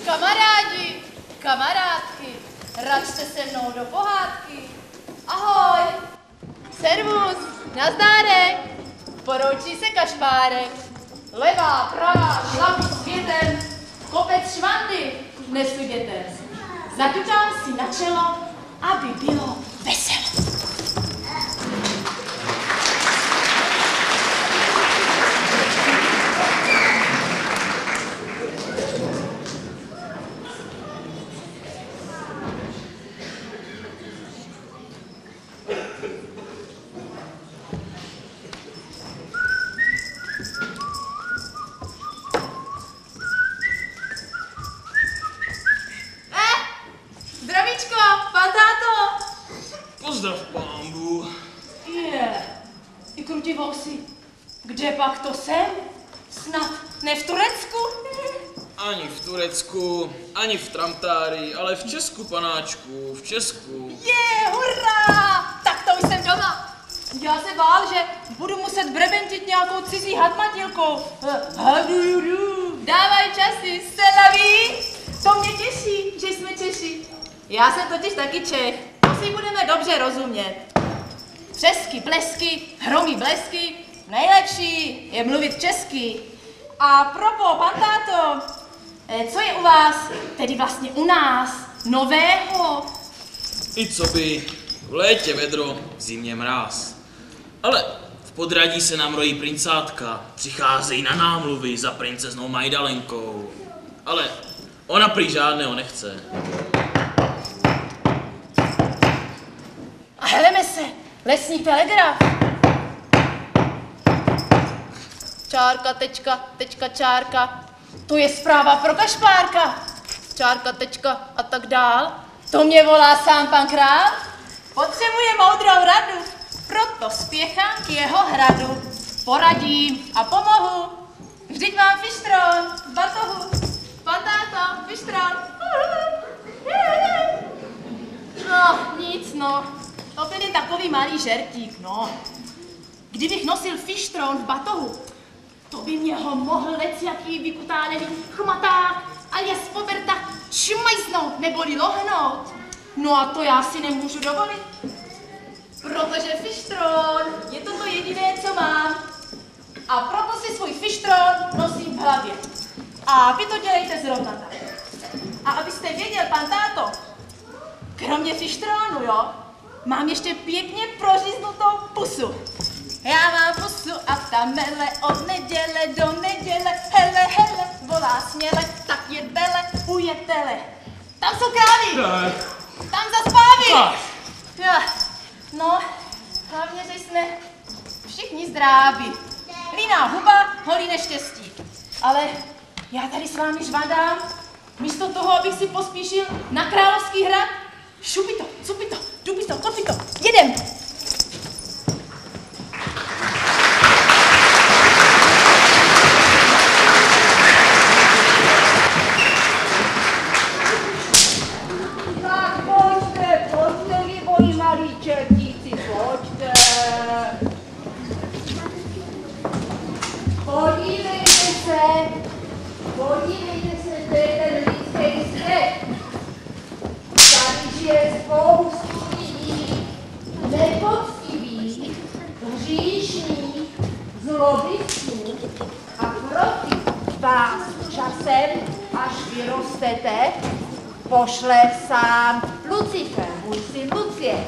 Kamarádi, kamarádky, račte se mnou do pohádky. Ahoj, servus, nazdárek, poroučí se kašpárek. Levá, pravá, šlapu světem, kopec švandy nesu dětem. Zaťukám si na čelo, aby bylo veselo. Pozdrav, pánbu. I krutí vousy. Kde pak to jsem? Snad ne v Turecku? Ani v Turecku, ani v Tramtári, ale v Česku, panáčku, v Česku. Hurá! Tak to už jsem doma. Já se bál, že budu muset brebentit nějakou cizí hadmatilkou. Dávaj časy, selaví. To mě těší, že jsme Češi. Já jsem totiž taky Čech. To si budeme dobře rozumět. Třesky, blesky, hromy, blesky. Nejlepší je mluvit česky. A propo, pan táto, co je u vás, tedy vlastně u nás, nového? I co by, v létě vedro, v zimě mráz. Ale v podradí se nám rojí princátka, přicházejí na námluvy za princeznou Majdalenkou. Ale ona prý žádného nechce. A heleme se, lesní telegraf. Čárka, tečka, čárka. To je zpráva pro kašpárka. Čárka, tečka a tak dál. To mě volá sám pan král. Potřebuje moudrou radu, proto spěchám k jeho hradu. Poradím a pomohu. Vždyť mám fištron v batohu. Pan táto, fištron. No, nic no. To byl jen takový malý žertík, no. Kdybych nosil fištron v batohu, to by mě ho mohl leciaký vykutálený chmaták alias poberta čmajznout neboli lohnout. No a to já si nemůžu dovolit, protože fištron je to jediné, co mám. A proto si svůj fištron nosím v hlavě. A vy to dělejte zrovna tak. A abyste věděl, pan táto, kromě fištronu, jo, mám ještě pěkně proříznutou pusu. Já mám pusu a ta mele od neděle do neděle, hele, volá směle, tak je dele, ujetele. Tam jsou krávy, tam zaspávy. No, hlavně, že jsme všichni zdráví. Líná huba, holí neštěstí. Ale já tady s vámi žvadám, místo toho, abych si pospíšil na Královský hrad. Šupito, cupito, dubito, topito, jedem! Tak pojďte, vy moji malí čertíci, pojďte. Podívejte se, to je ten lidský svět. Tady je spoustu lidí, nepoctivých, hříšných, zlobivců a proti vás časem, až vyrostete, pošle sám Lucifer, můj syn Lucie.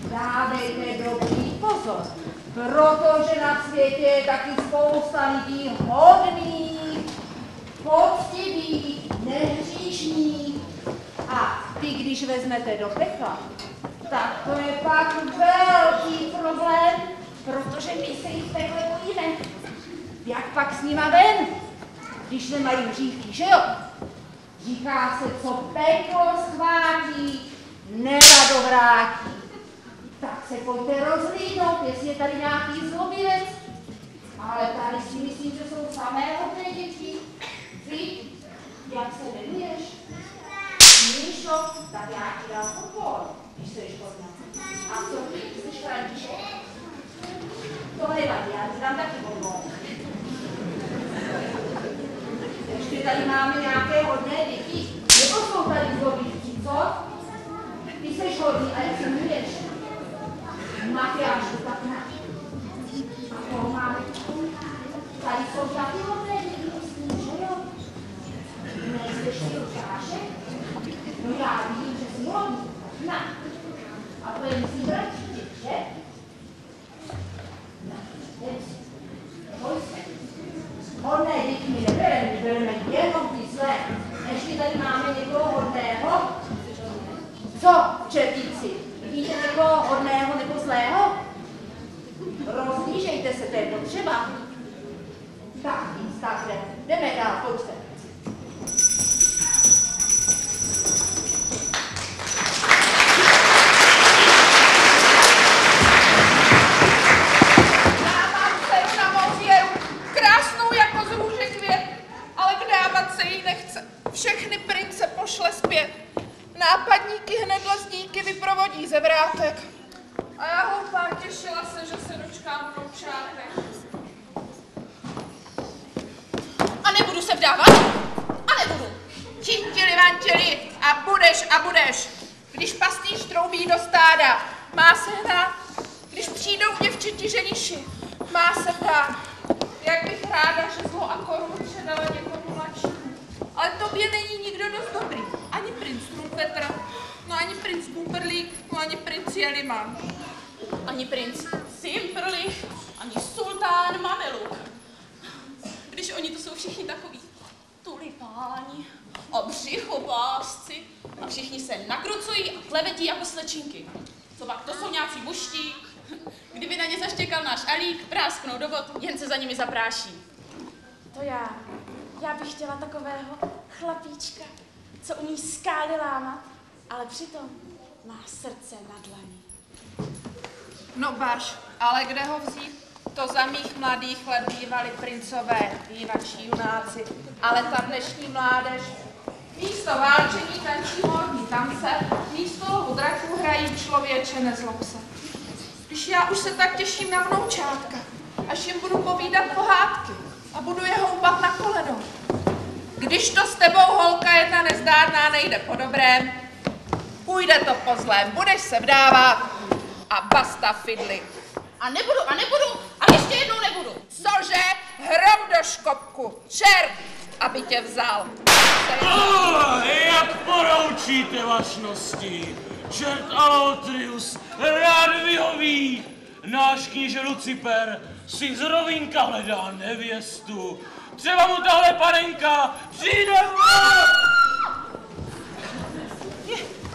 Dávejte dobrý pozor, protože na světě je taky spousta lidí hodných, poctivých, nehříšných. A ty, když vezmete do pekla, tak to je pak velký problém, protože my se jich takhle bojíme. Jak pak s nima ven, když nemají hříchy, že jo? Říká se, co peklo schvátí, nerado vrátí. Tak se pojďte rozhlídnout, jestli je tady nějaký zlobivec. Ale tady si myslím, že jsou samé hodné děti. Vy, jak se jmenuješ? Míšo, tak já ti dám podpor, když jsi hodná. A co ty, jsi František? To nevadí, já ti dám taky podpor. Ještě tady máme nějaké hodné děti, nebo jsou tady zlobivci, co? Ty seš hodný, a jak se jmenuješ? Matyášu, tak na. A koho máme? Tady jsou taky hodné děti, myslím, že jo? Nejseš ty Lukášek? No já vidím, že jsi hodný. Na. A to je musím bratříček, že? Na, teď. Pojď se. Hodné děti mi nebereme, my bereme jenom ty zlé. Ještě tady máme někoho hodného. Co, čertíci? Vidíte někoho hodného nebo zlého? Rozlížejte se, to je potřeba. Tak, takhle. Jdeme dál, pojďte. Já mám dceru na Moliéru, krásnou jako z růže květ, ale vdávat se jí nechce. Všechny prince pošle zpět. Nápadníky hned lezdíky vyprovodí ze vrátek. A já houpá těšila se, že se dočkám vnoučátek. A nebudu se vdávat? A nebudu. Čintili vantili a budeš. Když pastýř troubí do stáda, má se hrát. Když přijdou děvčeti ženiši, má se ptát. Jak bych ráda, že zlo a korunu předala někomu mladšímu. Ale tobě není nikdo dost dobrý. Ani princ Trumpetr, no ani princ Pumperlík, no ani princ Jeliman. Ani princ Simperlich, ani sultán Mameluk. Když oni to jsou všichni takoví tulipáni a břichopásci a všichni se nakrucují a klevetí jako slečinky. Co pak, to jsou nějací buští. Kdyby na ně zaštěkal náš Alík, prásknou do vod, jen se za nimi zapráší. To já bych chtěla takového chlapíčka, co umí skály lámat, ale přitom má srdce na dlani. No baš, ale kde ho vzít? To za mých mladých let bývali princové, bývačí junáci, ale ta dnešní mládež místo válčení tančí módní tance, místo lovu draků hrají člověče nezlob se. Když já už se tak těším na vnoučátka, až jim budu povídat pohádky a budu je houbat na kolenou. Když to s tebou, holka jedna nezdárná, nejde po dobrém, půjde to po zlém, budeš se vdávat a basta fidly. A nebudu, a ještě jednou nebudu. Cože? Hrom do škopku, čert, aby tě vzal. Jak poroučíte, vašnosti? Čert Alotrius rád vyhoví. Náš kníže Luciper si z rovínka hledá nevěstu. Třeba mu tahle panenka přijde.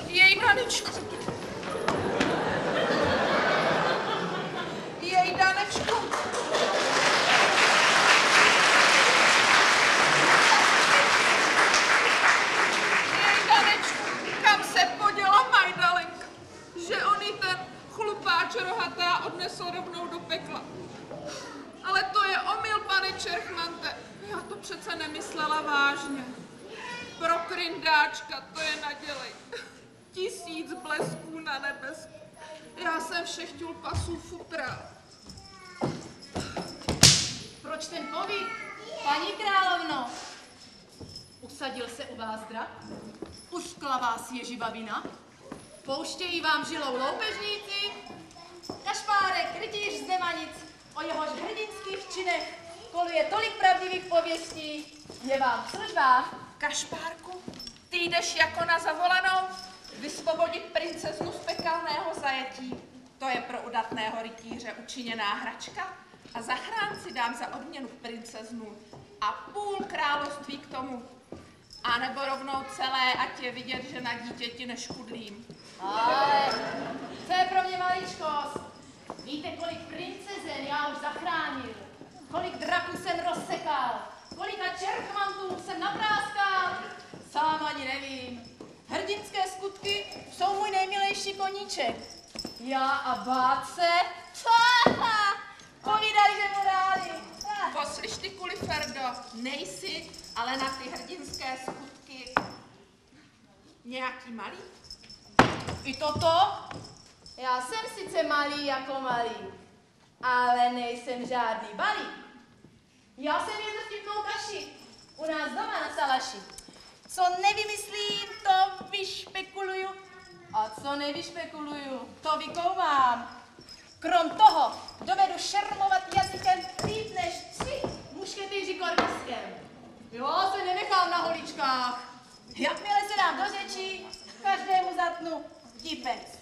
Jej, Danečku. Jej, Danečku. Jej, Danečku, kam se poděla Majdalenka? Že on jí ten chlupáč rohatá odnesl rovnou do pekla. Ale to je omyl, pane Čerchmante. Já to přece nemyslela vážně. Pro kryndáčka to je nadělej. 1000 blesků na nebesku. Já jsem všech tulpasů futrá. Proč ten povík, paní královno? Usadil se u vás drak? Uškla vás ježiva vina? Pouštějí vám žilou loupežníci? Kašpárek, rytíř z Nemanic, o jehož hrdinských činech koluje tolik pravdivých pověstí, je vám služba. Kašpárku, ty jdeš jako na zavolanou vysvobodit princeznu z pekelného zajetí. To je pro udatného rytíře učiněná hračka a zachránci dám za odměnu princeznu a půl království k tomu. A nebo rovnou celé, ať je vidět, že na dítěti neškudlím. Ale to je pro mě maličkost. Víte, kolik princezen já už zachránil? Kolik draků jsem rozsekal? Kolika čerchmantů jsem napráskal? Sám ani nevím. Hrdinské skutky jsou můj nejmilejší koníček. Já a bát se? Povídali, že morály. Poslyš ty, Kuliferdo, nejsi, ale na ty hrdinské skutky nějaký malý? I toto? Já jsem sice malý jako malý, ale nejsem žádný balí. Já jsem jen vtipnou kaši U nás doma na salaši. Co nevymyslím, to vyšpekuluju. A co nevyšpekuluju, to vykoumám. Krom toho dovedu šermovat jazykem líp než 3 mušketýři korviskem. Jo, se nenechám na holičkách. Jakmile se dám do řečí, každému zatnu vtipec.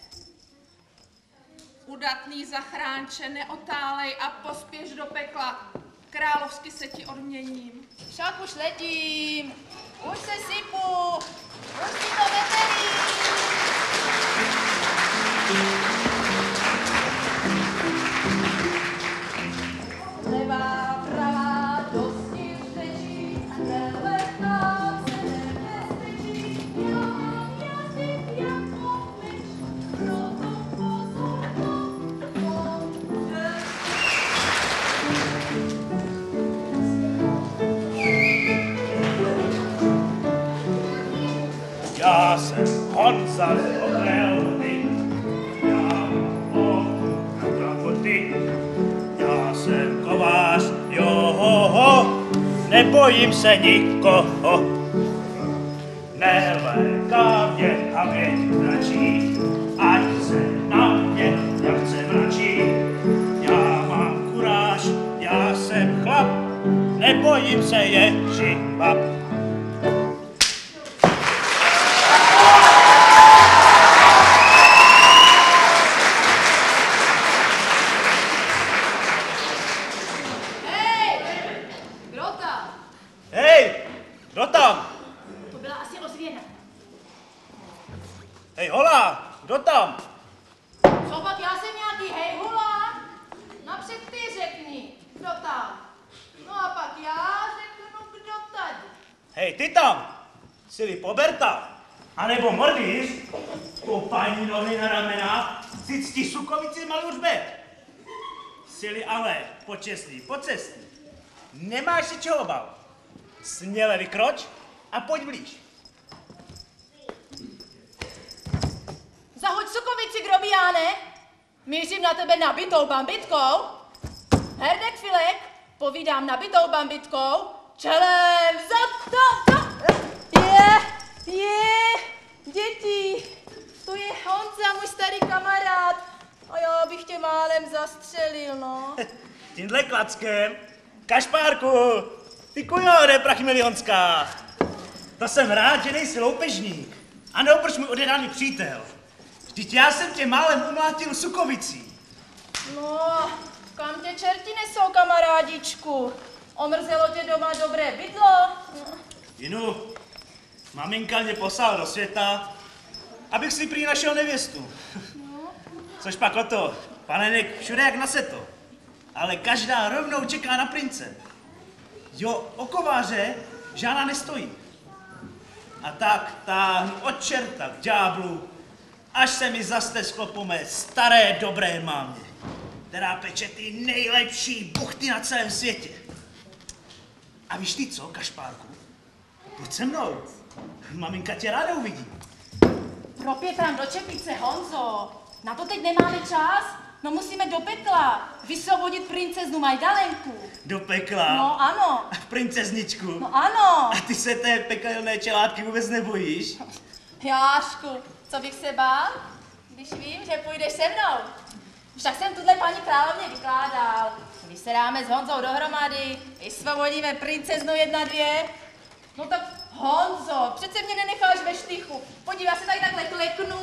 Udatný zachránče, neotálej a pospěš do pekla. Královsky se ti odměním. Však už letím, už se sypu, už si to vetelí. Levá, pravá, dosti řečí, nelehná se nebezpečí. Já mám jazyk jako meč, proto pozor, Já jsem Honza z Otrelny, já mám oku na trapoty, já jsem kovář, johoho, nebojím se nikoho. Neléká mě a věď mračí, ať se na mě jak se mračí. Já mám kuráž, já jsem chlap, nebojím se ježibab. Kdo tam? To byla asi ozvěna. Hej, hola, kdo tam? Co pak, já jsem nějaký hej hula? Napřed ty řekni, kdo tam. No a pak já řeknu, kdo tady. Hej, ty tam, jsi Poberta, anebo Mordýř, kopání nohy na ramena, si ctí Sukovici Maluřbek. Jsi ale počestný, pocestný, nemáš si čeho bál. Směle vykroč a pojď blíž. Zahoď Sukovici, grobiáne. Mířím na tebe nabitou bambitkou. Herdek Filek, povídám nabitou bambitkou. Čelem za to. Děti, to je Honza, můj starý kamarád. A já bych tě málem zastřelil, no. Tímhle klackem, Kašpárku, ty kujore, prachmilionská. To jsem rád, že nejsi loupežník. A neoproč můj odjedaný přítel. Vždyť já jsem tě málem umlátil Sukovicí. No, kam tě čerti nesou, kamarádičku? Omrzelo tě doma dobré bydlo? Jinu, maminka mě poslala do světa, abych si prý našel nevěstu. Což pak o to, panenek všude jak na seto. Ale každá rovnou čeká na prince. Jo, o kováře žádná nestojí. A tak táhnu od čerta k ďáblu, až se mi zastesklo po mé staré dobré mámě, která peče ty nejlepší buchty na celém světě. A víš ty co, Kašpárku? Pojď se mnou. Maminka tě ráda uvidí. Propětám do čepice, Honzo. Na to teď nemáme čas. No musíme do pekla. Vysvobodit princeznu Majdalenku. Do pekla? No ano. Princezničku? No ano. A ty se té pekelné čelátky vůbec nebojíš? Jášku, co bych se bál, když vím, že půjdeš se mnou. Však jsem tuhle paní královně vykládal. Když se dáme s Honzou dohromady, vysvobodíme princeznu 1, 2. No tak Honzo, přece mě nenecháš ve štychu. Podívej, já se tady takhle kleknu,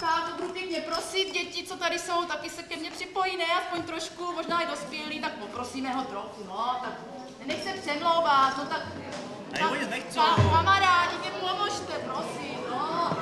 tak budu pěkně prosit, děti, co tady jsou, taky se ke mně připojí, ne, aspoň trošku, možná i dospělí, tak poprosíme ho trochu, no, tak nech se přemlouvat, no tak kamarádi, mě pomožte, prosím, no.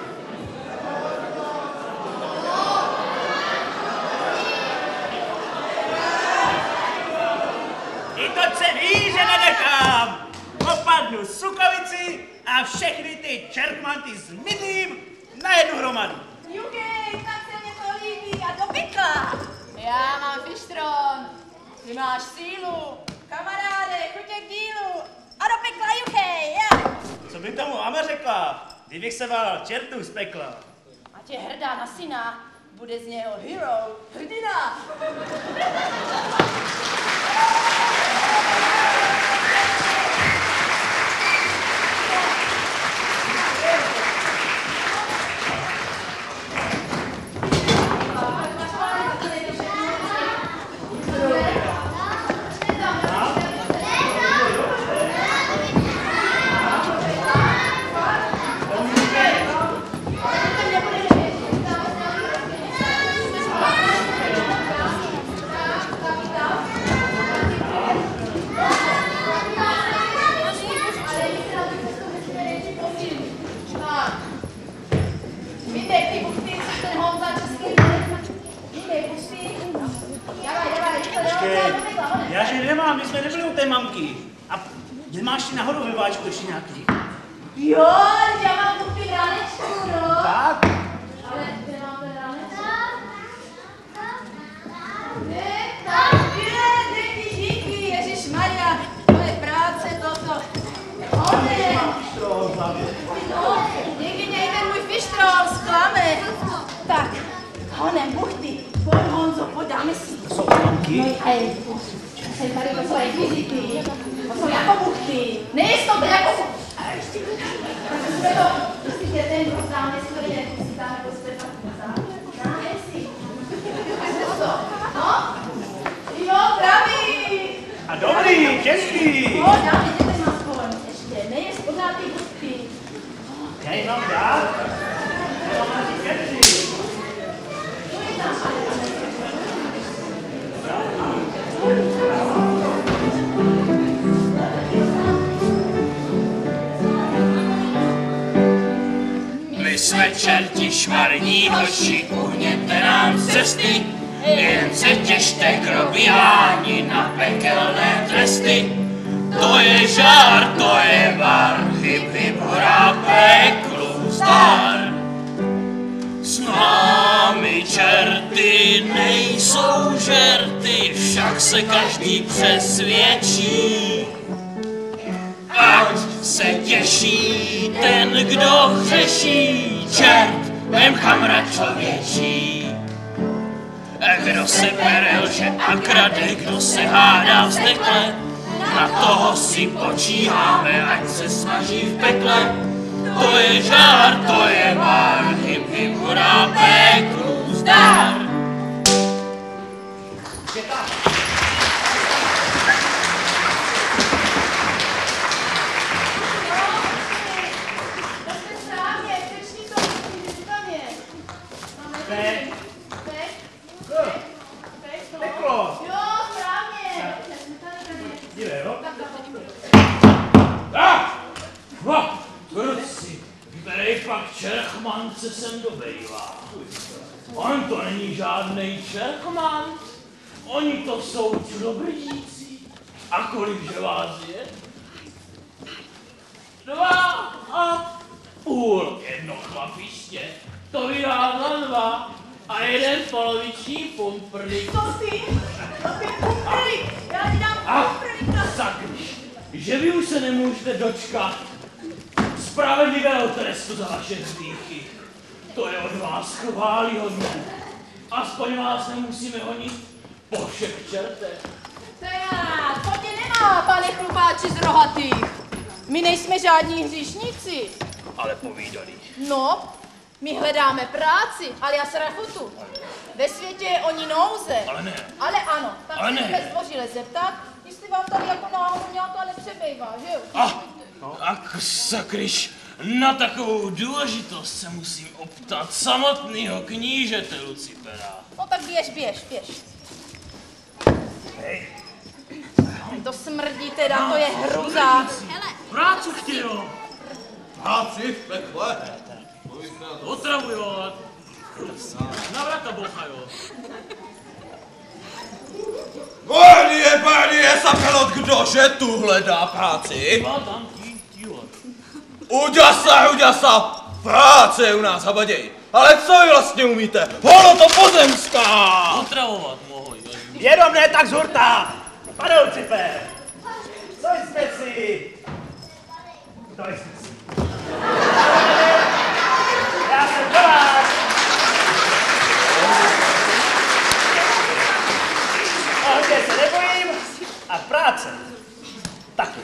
I to se ví, že nenechám. Opadnu Sukovici a všechny ty čertmanty s mydlím na jednu hromadu. Jukej, tak se mě to líbí a do pytla. Já mám fištron, ty máš sílu, kamaráde, chutě k dílu a do pekla, Jukej, já. Co by tomu máma řekla, kdybych se válel čertů z pekla? Ať je hrdá na syna, bude z něho hero, hrdina. my jsme nebyli u té mamky. A nemáš ti nahoru ve váčku ještě nějaký? Jo, já mám tu ránečku, no. Tak? Ale kde máme ránečku? Tak je, díky, ježišmarja, to je práce toto. Honem. Někdy někde můj fištrol zklame. Tak, honem, buchty, pojď Honzo, podáme si. To jsou mamky? No hej, jsem tady to jsou rekvizity, to jsou jako buchty, nejistoty jako buchty. Jsme to, jestli ten rozdáme si to rekvizita, nebo jste tak dáme si. No? Jo, pravý. A dobrý, český. No, dáme dětem aspoň ještě, nejist pořád ty buchty. Já jim mám dát. Já mám asi český. My jsme čerti šmarní hoši, uhněte nám z cesty, jen se těšte k robíhání na pekelné tresty. To je žár, to je var, hip hip hurá, peklu zdar. S námi čerty nejsou žerty, však se každý přesvědčí. Ať se těší ten, kdo hřeší, čert, vem chamra člověčí. Kdo se bere lže a krade, kdo se hádá v stekle, na toho si počíháme, ať se smaží v pekle. To je žár, to je var, hip hip hurá, peklu zdar. Peklo. Jo, správně. Dívej, jo? Kruci, který pak čerchmance sem dobejvá. On to není žádnej čerchman, oni to jsou čudobrdíci. A kolikže vás je? 2,5. Jedno chlapiště, to vydá za 2 a jeden poloviční pumprlík. To ty? To je pumprlík. Já ti dám pumprlík. Sakryš, že vy už se nemůžete dočkat spravedlivého trestu za vaše hříchy. To je od vás chvályhodné. Aspoň vás nemusíme honit po všech čertech. To tě nemá, pane chlupáči z rohatých. My nejsme žádní hříšníci. Ale povídali. No, my hledáme práci, alias rachutu. Ve světě je o ní nouze. Ale ne. Ale ano, tak Ale se ne. můžeme zdvořile zeptat, jestli vám tady jako náhodou nějaká nepřebejvá, že jo? Tak sakryš, na takovou důležitost se musím optat samotného knížete Lucifera. No tak běž. To smrdí teda, to je hruza. Prácu chtěl, Práci v pekle. otravujovat, na vrata bochajo. Pánie, sapelot, kdože tu hledá práci? A tam tího. Uděsa, práce je u nás habaděj. Ale co vy vlastně umíte? Holo to pozemská! Otravovat mohu. Jenom ne tak z hurta. Pane Lucifer, co jsme si? To jsme si. Já jsem do vás. Ohně se nebojím a práce taky.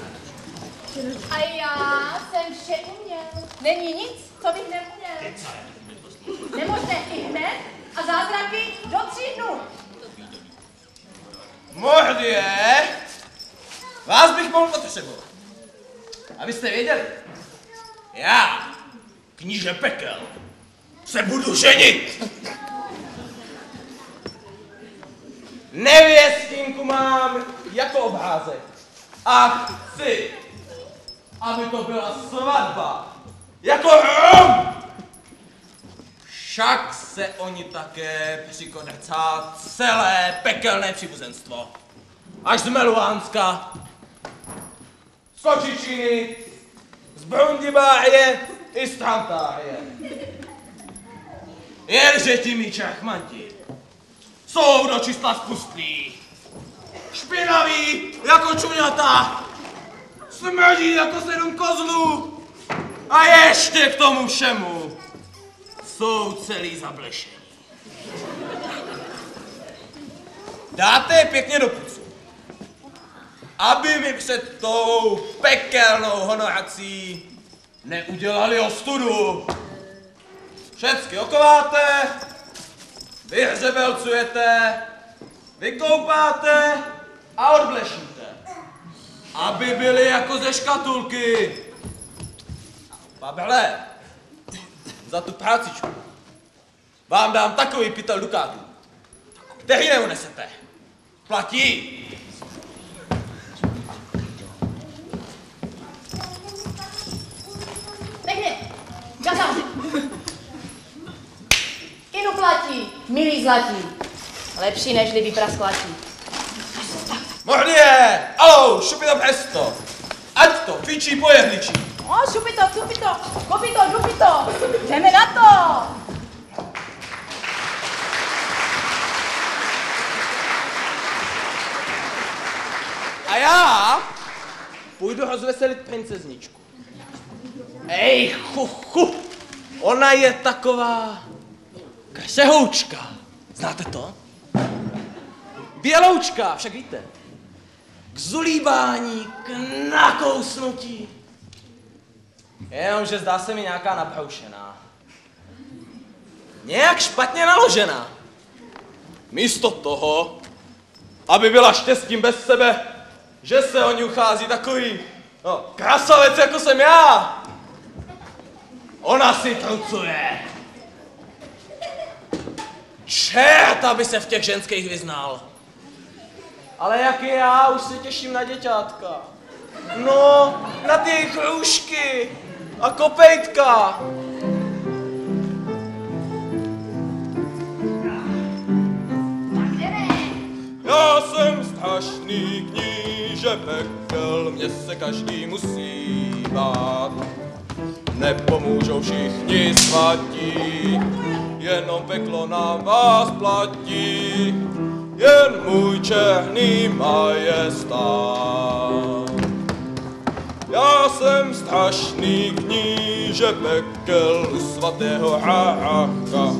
A já jsem vše uměl. Není nic, co bych neuměl. Nemožné i hned a zázraky do 3 dnů. Mordie, vás bych mohl potřebovat. Abyste věděli, já, kníže Pekel, se budu ženit. Nevěstínku mám jako obrázek a chci, aby to byla svatba jako hrom. Však se oni také přikodecá celé pekelné příbuzenstvo. až z Meluánska, z Kočičiny, z Brundibáje i z Trantáje. Jenže ti mí čachmanti jsou dočista spustlí, špinaví jako čuňata, smrdí jako 7 kozlů a ještě k tomu všemu jsou celý zablešení. Dáte je pěkně do pucu, aby mi před tou pekelnou honorací neudělali ostudu. Všecky okováte, vyhřebelcujete, vykoupáte a odblešíte, aby byly jako ze škatulky. Babele, za tu prácičku vám dám takový pytel dukátů, který neunesete. Platí. Pěkně, gazam. Inu platí, milý zlatí. Lepší než kdyby prasklatí. Mohdě, alou, šupi to přesto. Ať to fičí po jehličí. O, šupi to, kopi to, dupi to. Jdeme na to. A já půjdu rozveselit princezničku. Ej, chu. Ona je taková křehoučka. Znáte to? Běloučka, však víte. K zulíbání, k nakousnutí. Jenomže zdá se mi nějaká nabroušená. Nějak špatně naložená. Místo toho, aby byla štěstím bez sebe, že se o ní uchází takový, krasavec, jako jsem já. Ona si trucuje. Čert, aby se v těch ženských vyznal. Ale jak i já, už se těším na děťátka. No, na ty jejich růžky a kopejtka. Já jsem strašný kníže pekel, mě se každý musí bát. Nepomůžou všichni svatí, jenom peklo na vás platí, jen můj černý majestát. Já jsem strašný kníže pekel u svatého Hácha.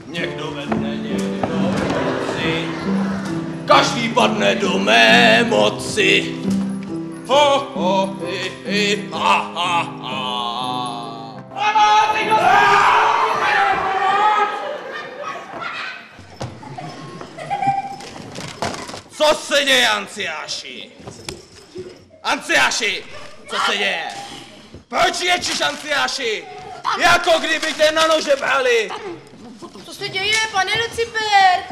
Někdo ve dne, někdo v noci, každý padne do mé moci. Ho, ho, hi, ha, ha, ha. Co se děje, Anciáši? Anciáši, co se děje? Proč ječíš, Anciáši? Jako kdyby tě na nože brali. Co se děje, pane Lucifer?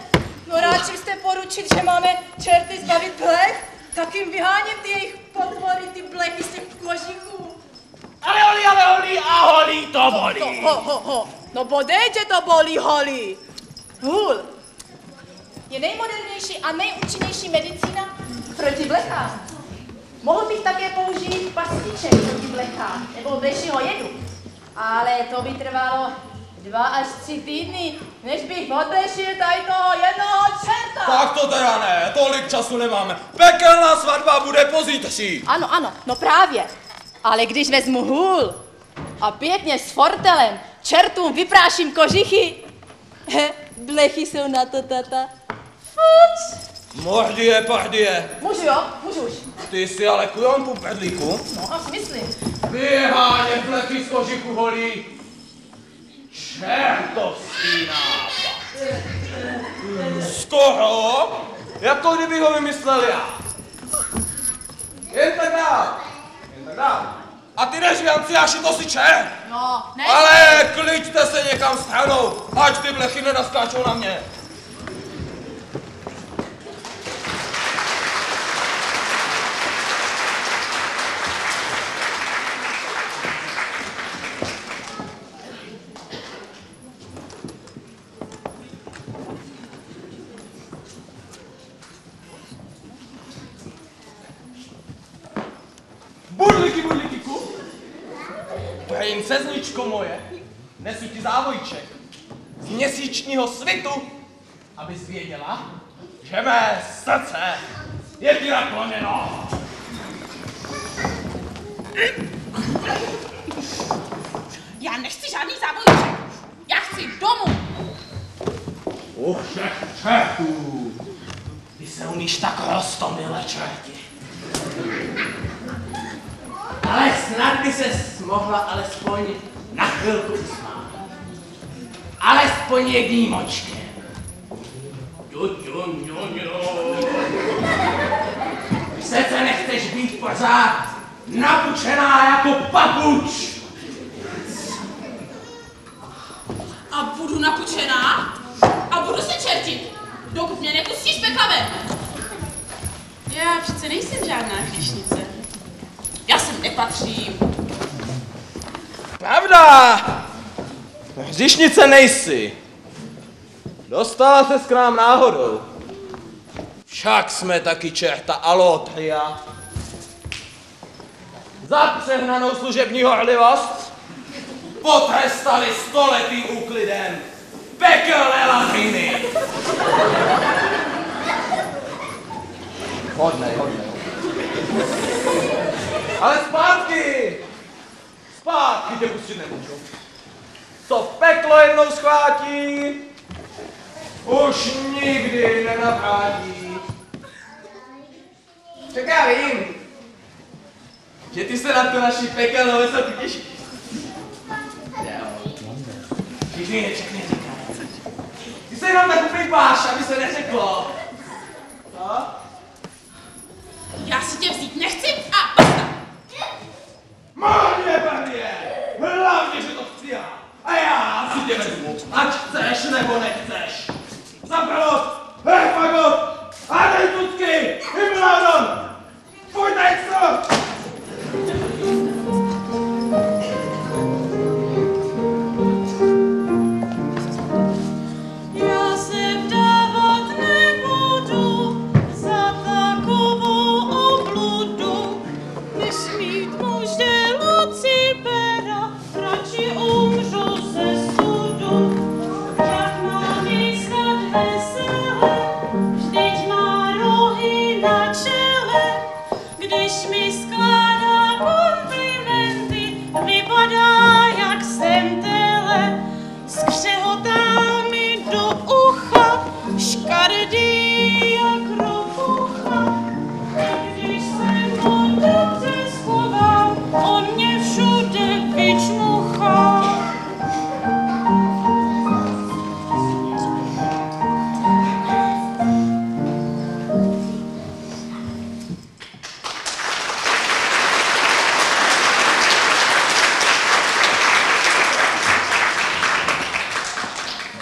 No radši jste poručit, že máme čerty zbavit blech, tak jim vyháněm ty jejich potvory, ty blechy z těch kožíků. Ale holí a holí to bolí. Ho. No bodejte to bolí, holí. Hůl je nejmodernější a nejúčinnější medicína proti blechám. Mohl bych také použít pastiček proti blechám, nebo blešího jedu. Ale to by trvalo 2 až 3 týdny, než bych odblešil tady toho jednoho čerta. Tak to teda ne, tolik času nemáme. Pekelná svatba bude pozítří. Ano, no právě. Ale když vezmu hůl a pěkně s fortelem čertům vypráším kožichy, blechy jsou na to, tata. Fuč. Mohdě. Můžu už. Ty jsi ale kujon po pedlíku. No, myslím. Vyháně blechy z kožiku holí. Čertovský nápad. Skoro, jako kdyby ho vymyslel já. Jen tak dál. A ty jdeš, Anciáši, to si čert. No, ne. Ale kliďte se někam stranou, ať ty blechy nenaskáčou na mě. Princezničko moje, nesu ti závojček z měsíčního svitu, abys věděla, že mé srdce je ti nakloněno. Já nechci žádný závodníček. Já chci domů. Všech čertů. Ty se umíš tak roztomilé čerti. Ale snad by ses mohla alespoň na chvilku usmát. Alespoň jedním očkem. Přece nechceš být pořád napučená jako papuč. A budu napučená a budu se čertit, dokud mě nepustíš pekla ven. Já přece nejsem žádná hříšnice. Já sem nepatřím. Pravda! Hříšnice nejsi. Dostala ses k nám náhodou. Však jsme taky čerta Alotria. Za přehnanou služební horlivost potrestali stoletým úklidem pekelné latriny. Hodnej. Ale zpátky! Zpátky tě pustit nemůžu. Co peklo jednou schvátí, už nikdy nenavrátí. Však já vím, že ty se na tu naši pekelnou vysoku těšíš. Všichni říkají. Ty se jenom tak upípáš, aby se neřeklo. Co? Já si tě vzít nechci a basta. Marně, Bernie! Hlavně, že to chci já! A já si tě vezmu, ať chceš nebo nechceš! Zabralo! Hej, fagot! A dej tutky! Hymládon! Pojďte extra! Já se vdávat nebudu za takovou obludu, než mít muže Lucifera, radši umřu ze sudu. Jak mám jí snad vesele, vždyť má rohy na čele, když mi skládá komplimenty, vypadá jak jsem tele, skřehotá mi do ucha, škaredý jak ropucha. Když se ho dobře schovám, on mě všude vyčmuchá.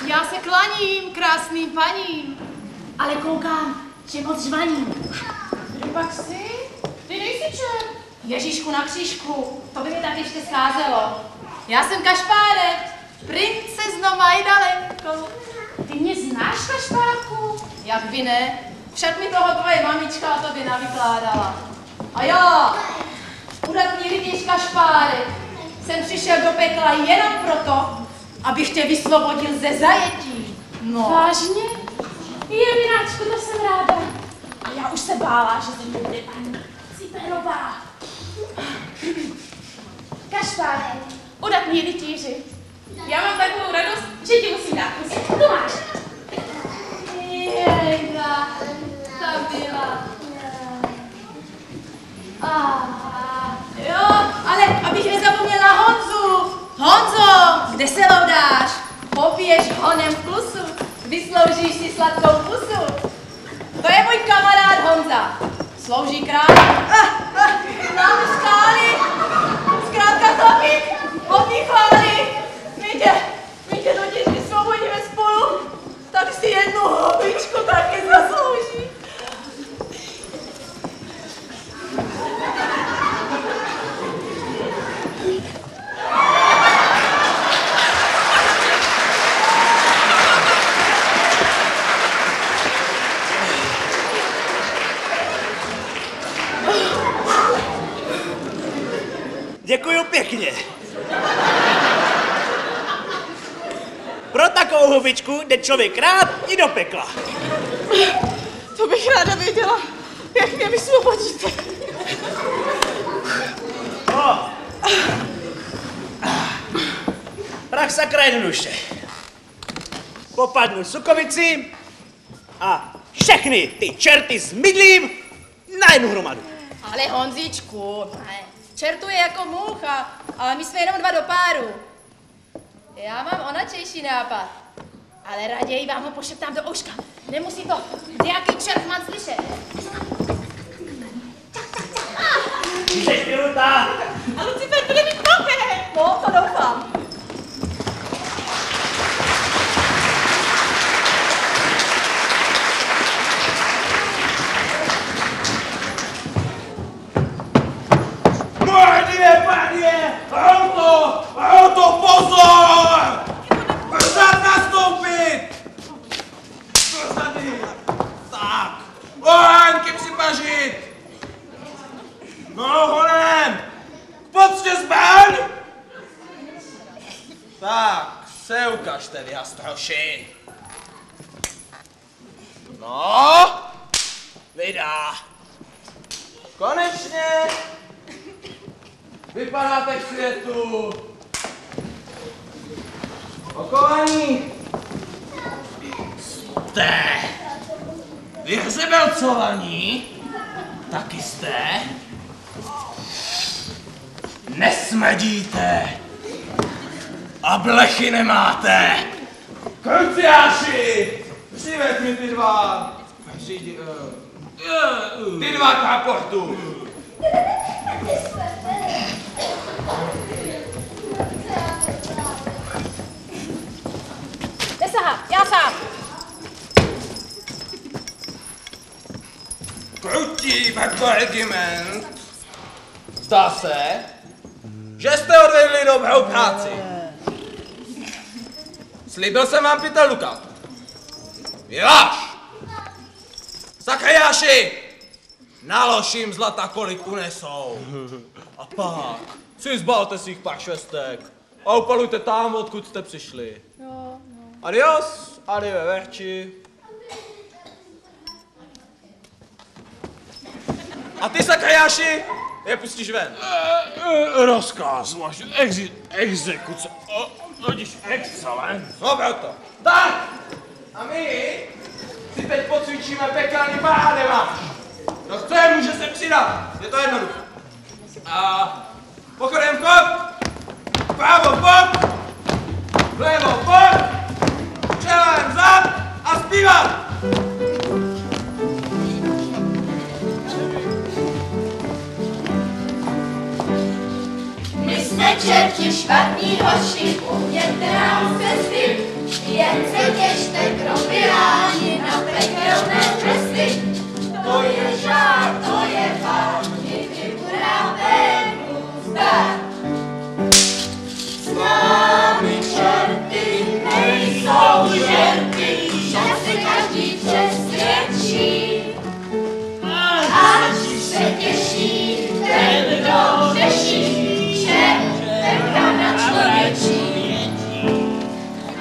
Já se klaním krásným paním, ale koukám, že moc žvaním. Kdy pak jsi? Ty nejsi čer. Ježíšku na křížku, to by mi tak ještě scházelo. Já jsem Kašpárek, princezno Majdalenko. Ty mě znáš, Kašpárku? Jak by ne? Však mi toho tvoje mamička o tobě navykládala. A já, udatný rytíř Kašpárek, jsem přišel do pekla jenom proto, abych tě vysvobodil ze zajetí. No. Vážně? Jevináčku, to jsem ráda. A já už se bála, že ze mě bude paní Ciperová. Kašpárek. Udatní rytíři. Já mám takovou radost, že ti musím dát kusy. Tu máš. Jejda, ta byla. Jo, ale abych nezapomněla Honzu. Honzo, kde se loudáš? Popiješ honem v klusu, vysloužíš si sladkou pusu. To je můj kamarád Honza. Slouží králi. Máme skály. Zkrátka chlapi, popí chvály. My tě totiž vysvobodíme spolu, tak si jednu hobičku taky zaslouží. Pro takovou hubičku jde člověk rád i do pekla. To bych ráda věděla, jak mě vysvobodíte. No. Prach sakra jednoduše. Popadnu sukovici a všechny ty čerty s mydlím na jednu hromadu. Ale Honzičku, čertuje jako moucha, ale my jsme jenom 2 do páru. Já mám onačejší nápad, ale raději vám ho pošeptám do ouška. Nemusí to nějaký čertman slyšet. Jsi pilota. A Lucifer bude mít také. No, to doufám. Auto, pozor! Pořád nastoupit! Pozady! Tak, oheňky připažit! No, honem! K poctě zbraň! Tak, se ukažte, vy hastroši! No, vydá! Konečně! Vypadáte k světu! Okovaní! Jste! Vy hřebelcovaní? Taky jste? Nesmedíte! A blechy nemáte! Kruciáši! Přiveď mi ty 2! Ty 2 k raportu! Nesahat, já sám. Krutí regiment. Zdá se, že jste odvedli dobrou práci. Slíbil jsem vám 5 lukatů. Vyváž! Sakryáši! Nalož jim zlata, kolik unesou. A pak si zbalte svých pár švestek a upalujte tam, odkud jste přišli. Adios, arrivederci. A ty, sakryáši, je pustíš ven. Rozkaz, vaše exekuce. Totiž excelent. Dobré to. Tak, a my si teď pocvičíme pekelný parádemář. Kdo chce, může se přidat. Je to jednoduché. A pochodem kop, vpravo bok, vlevo bok, čelem zad a zpívat. My jsme čerti špatní hoši, umějte nám cesty, jen se těšte krompilání na pekelné tresty. To je žár, to je fakt, my budeme růstat. S námi čerty nejsou žerty, že se každý přesvědčí. Ať se těší ten, kdo řeší, že pekla na člověčí.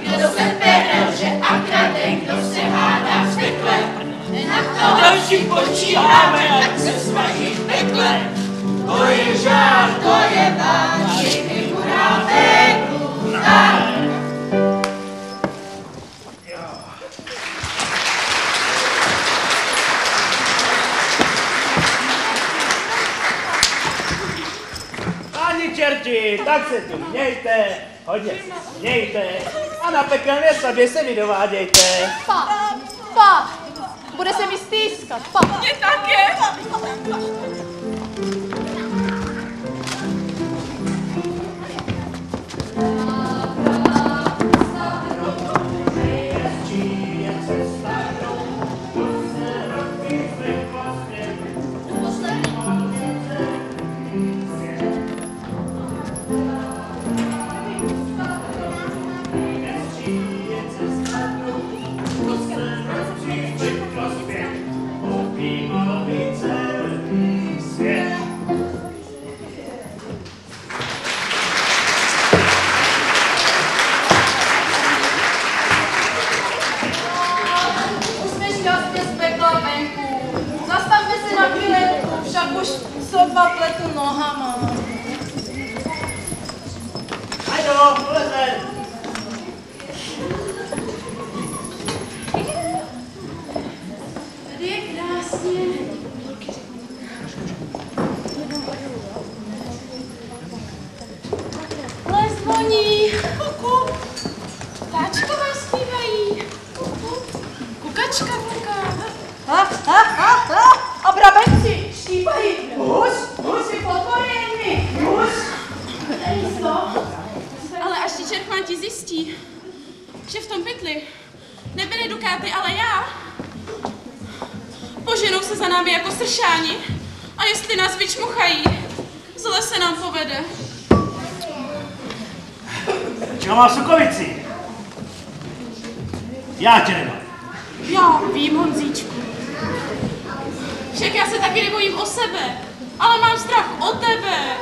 Kdo se pere, že a krade, kdo se hádá v pekle, na to další počítáme, tak se smaží v pekle. To je žár, to je váš, všichni budeme růstat. Páni čerti, tak se tu mějte, hodně se mějte a na pekelné svatbě se vydovádějte. Pa, bude se mi stýskat, pa. Mě také. Prospěch, opímal více, nohama. Ajdo, poleze! Tady je krásně. Les voní. Kuku. Ptáčkové zpívají. Kuku. Kukačka kuká. A brabenci štípají. Hus je podporený. Hus. Ale až ti čerpmanti zjistí, že v tom pytli nebyly dukáty, ale já, poženou se za námi jako sršáni a jestli nás vyčmuchají, zle se nám povede. Čeho má Sukovici? Já tě nemám. Já vím, Honzíčku. Však já se taky nebojím o sebe, ale mám strach o tebe.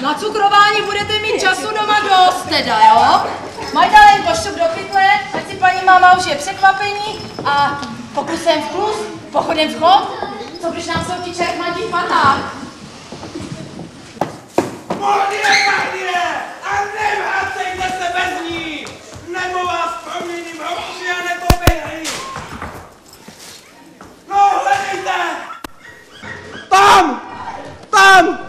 Na cukrování budete mít času doma dost teda, jo? Majdalenko, šup do pytle, ať si paní máma už je překvapení a pokusem v klus, pochodem v chod, co když nám jsou ti čerpmanti v patách. Modě, a nevrácejte se bez ní, nebo vás proměním hrozně a nepoběhají. No, hledejte! Tam! Tam!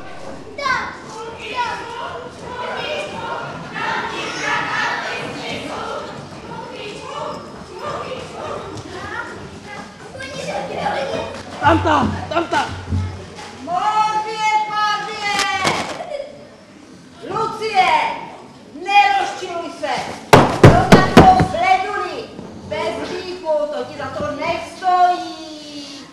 Tamta! Modě, padě! Lucie, nerozčiluj se! Pro takovou sleduli, bez hříchu, to ti za to nestojí.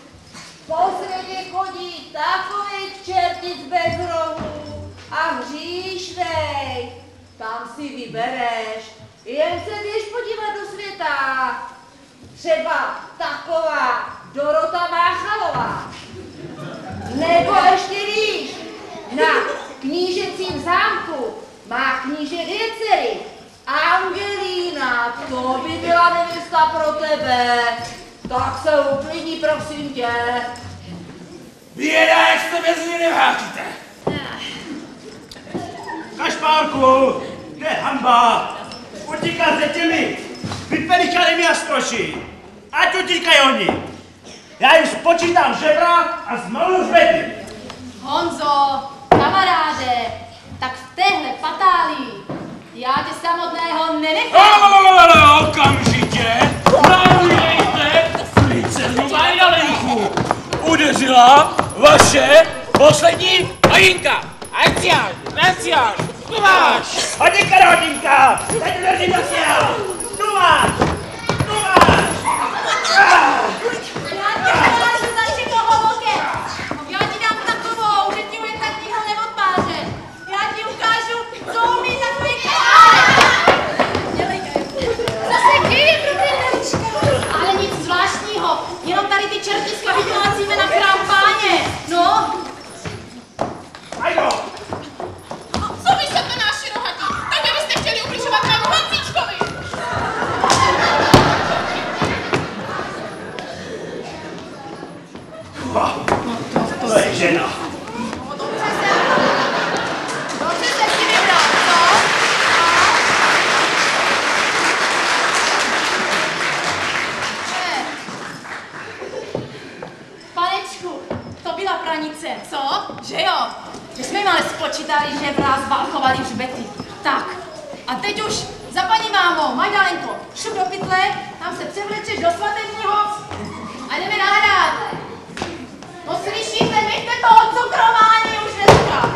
Po světě chodí takových čertic bez rohů a hříšnej. Tam si vybereš, jen se běž podívat do světa. Třeba taková Dorota Máchalová. Nebo ještě víš, na knížecím zámku má kníže dvě dcery. Angelína, to by byla nevěsta pro tebe. Tak se uklidni, prosím tě. Běda, jak se bez ní nevrátíte. Kašpárku, to je hanba. Utíkat se těmi vypeličali mi a stroši. Ať utíkají oni. Já jim spočítám žebra a zmalu zbety. Honzo, kamaráde, tak v téhle patálii já tě samotného nenechám. Okamžitě naujejte princeznu Majdalenku. Udeřila vaše poslední hodinka. Ancián, tu máš. Hodinka do hodinka, teď drží do stěna. Tu máš. Já ti dám takovou, že ti jen tak nikdo neodpáře. Já ti ukážu, co umí takový zase kýje, brudelička. Ale nic zvláštního, jenom tady ty čertiska vyplácíme na chrám Páně. No. Ajdo. Co vy se to naši rohatí? Tak byste chtěli ubližovat mému Honzíčkovi. Co? Že jo? Že jsme jim ale spočítali, že v nás válchovali hřbety. Tak. A teď už za paní mámo, Majdalenko, šup do pytle, tam se převlečeš do svatebního a jdeme nahrát. No slyšíte, nechte toho cukrování už dneska.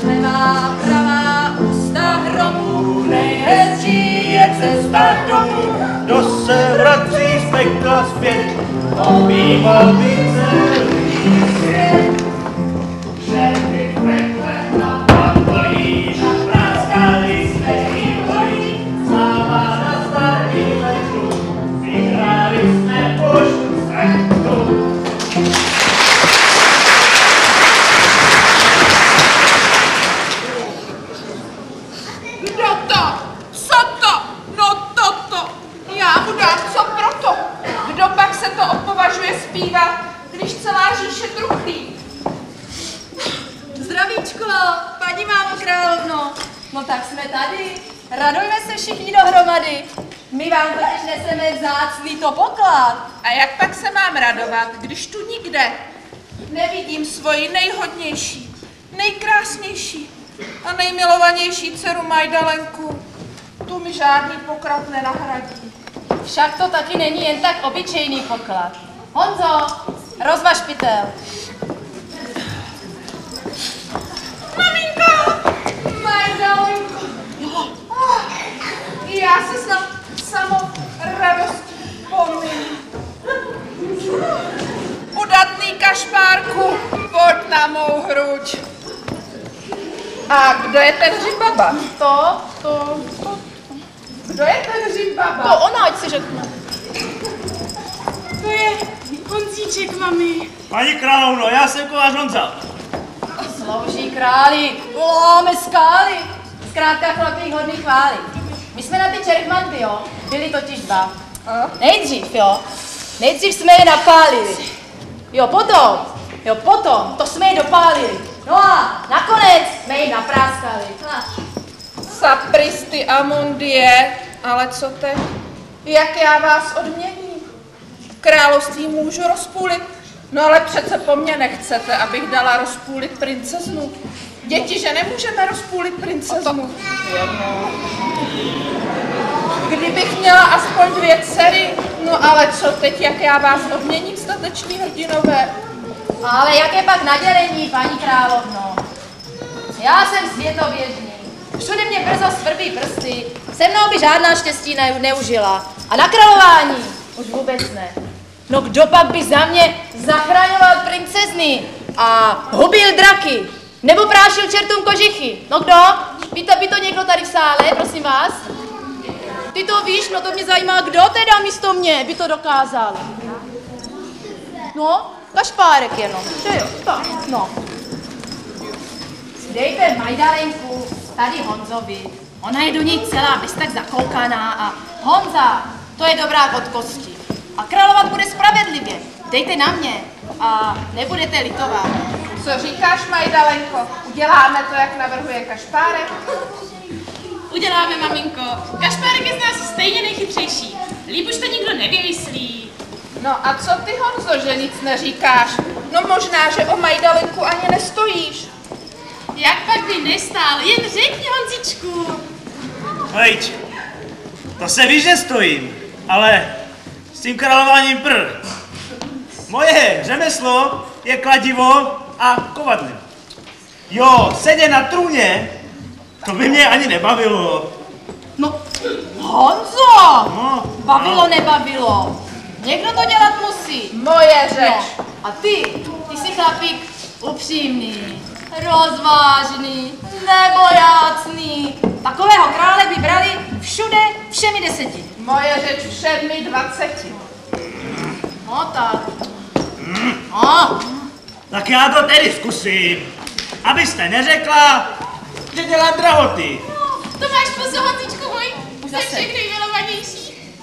Levá, pravá, ústa hromu, Nejhezčí je cesta domů, kdo se vrací z pekla zpět, obýval by celý svět. Všechny v pekle na pokojí, napráskali jsme i bojí, sama na starý letu, vyhráli jsme už světu. Kdo to? Co to? No toto. Já mu dám co proto. Kdo pak se to opovažuje zpívat, když celá říše truchlí? Zdravíčko, paní mámo královno. No tak jsme tady. Radujme se všichni dohromady. My vám totiž neseme vzácný to poklad. A jak pak se mám radovat, když tu nikde nevidím svoji nejhodnější, nejkrásnější a nejmilovanější dceru Majdalenku? Tu mi žádný poklad nenahradí. Však to taky není jen tak obyčejný poklad. Honzo, rozvaž pytel. Maminko! Majdalenko! Já se snad samou radostí pomyslím. Udatný kašpárku, pojď na mou hruď. A kdo je ten hřibaba? Kdo je ten hřibaba? To ona, ať si řekne. To je Honzíček, mami. Paní královno, já jsem kovář Honza. Slouží králi, voláme skály. Zkrátka chlapík hodný chvály. My jsme na ty čerchmanty, jo, byli totiž dva. Nejdřív jsme je napálili. Jo, potom, to jsme je dopálili. No a nakonec jsme jim napráskali. Sapristy Amundie, ale co teď? Jak já vás odměním? Království můžu rozpůlit, no ale přece po mně nechcete, abych dala rozpůlit princeznu. Děti, že nemůžeme rozpůlit princeznu. Kdybych měla aspoň 2 dcery, no ale co teď, jak já vás odměním, stateční hrdinové? Ale jaké pak nadělení, paní královno? Já jsem světoběžný. Všude mě brzo svrbí prsty. Se mnou by žádná štěstí neužila. A na králování už vůbec ne. No kdo pak by za mě zachraňoval princezny a hubil draky? Nebo prášil čertům kožichy? No kdo? Víte, by to někdo tady v sále, prosím vás? Ty to víš, no to mě zajímá, kdo teda místo mě by to dokázal. No, Kašpárek jenom, že jo, tak, no. Dejte Majdalenku tady Honzovi. Ona je do ní celá bez tak zakoukaná a Honza, to je dobrá od kosti. A královat bude spravedlivě. Dejte na mě a nebudete litovat. Co říkáš, Majdalenko? Uděláme to, jak navrhuje Kašpárek? Uděláme, maminko. Kašpárek je z nás stejně nejchytřejší. Líp už to nikdo nevymyslí. No a co ty, Honzo, že nic neříkáš? No možná, že o Majdalenku ani nestojíš. Jak pak by nestál? Jen řekni, Honzičku. Hejď, to se víš, že stojím, ale s tím králováním Moje řemeslo je kladivo a kovadlo. Jo, sedět na trůně, to by mě ani nebavilo. No, Honzo! No, Bavilo, nebavilo. Někdo to dělat musí. Moje řeč. No, a ty jsi chlapík upřímný, rozvážný, nebojácný. Takového krále by brali všude všemi 10. Moje řeč všemi 20. No tak. No. Tak já to tedy zkusím, abyste neřekla, že dělám drahoty. To máš pozor, Honzičku můj. Už Jsi zase. všechny nejmilovanější.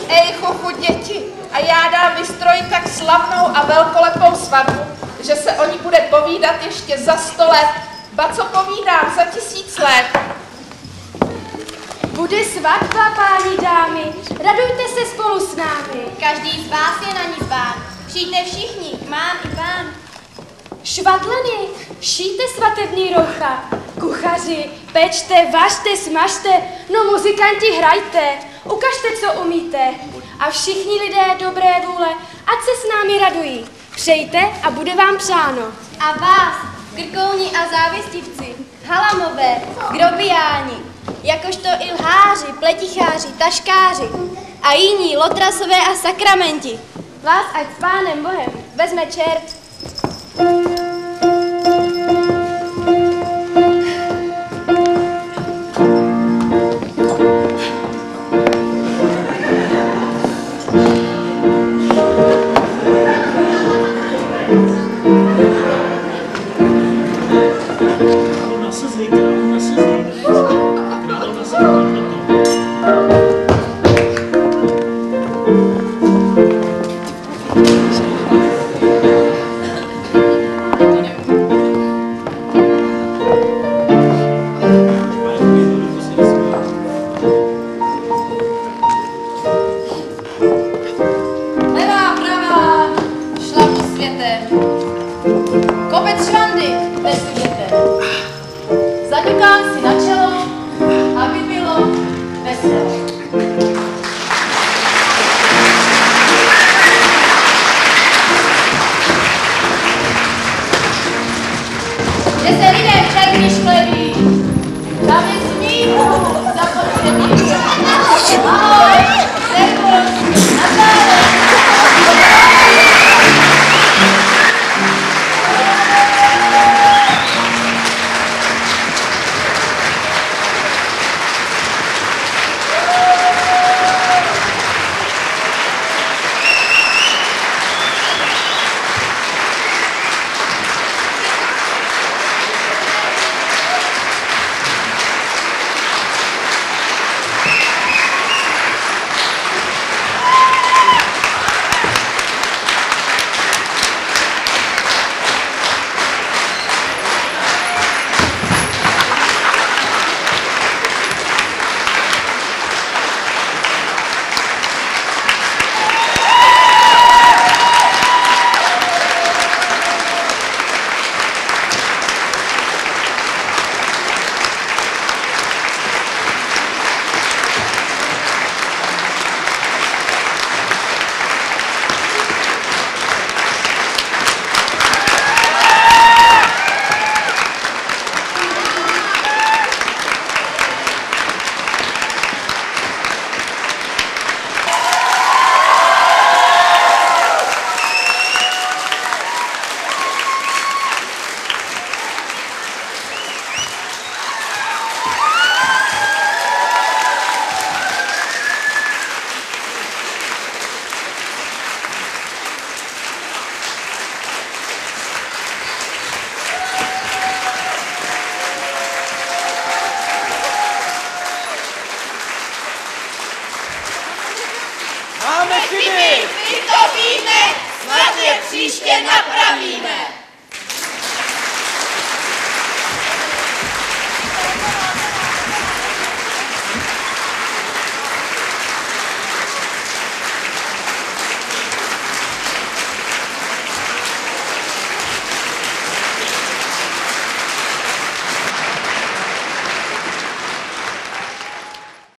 Ej, chuchu, děti, a já dám vystrojit tak slavnou a velkolepou svatbu, že se o ní bude povídat ještě za 100 let. Ba co povídám, za 1000 let. svatba, páni dámy, radujte se spolu s námi. Každý z vás je na ní zván. Přijďte všichni, k mám i vám. Švatleny, šijte svatební roucha. Kuchaři, pečte, vařte, smažte, no muzikanti hrajte. Ukažte, co umíte. A všichni lidé dobré vůle, ať se s námi radují. Přejte a bude vám přáno. A vás, krkouni a závistivci, halamové, grobiáni, jakožto i lháři, pleticháři, taškáři a jiní lotrasové a sakramenti. Vás ať s Pánem Bohem vezme čert. Kopec švandy nesvěte. Zaťukám si na čelo, aby bylo veselo. Že se lidé černí škleví, tam je smíchu zapotřebí. Ahoj, servus, nazdárek. Máme chyby! My to víme, snad je příště napravíme.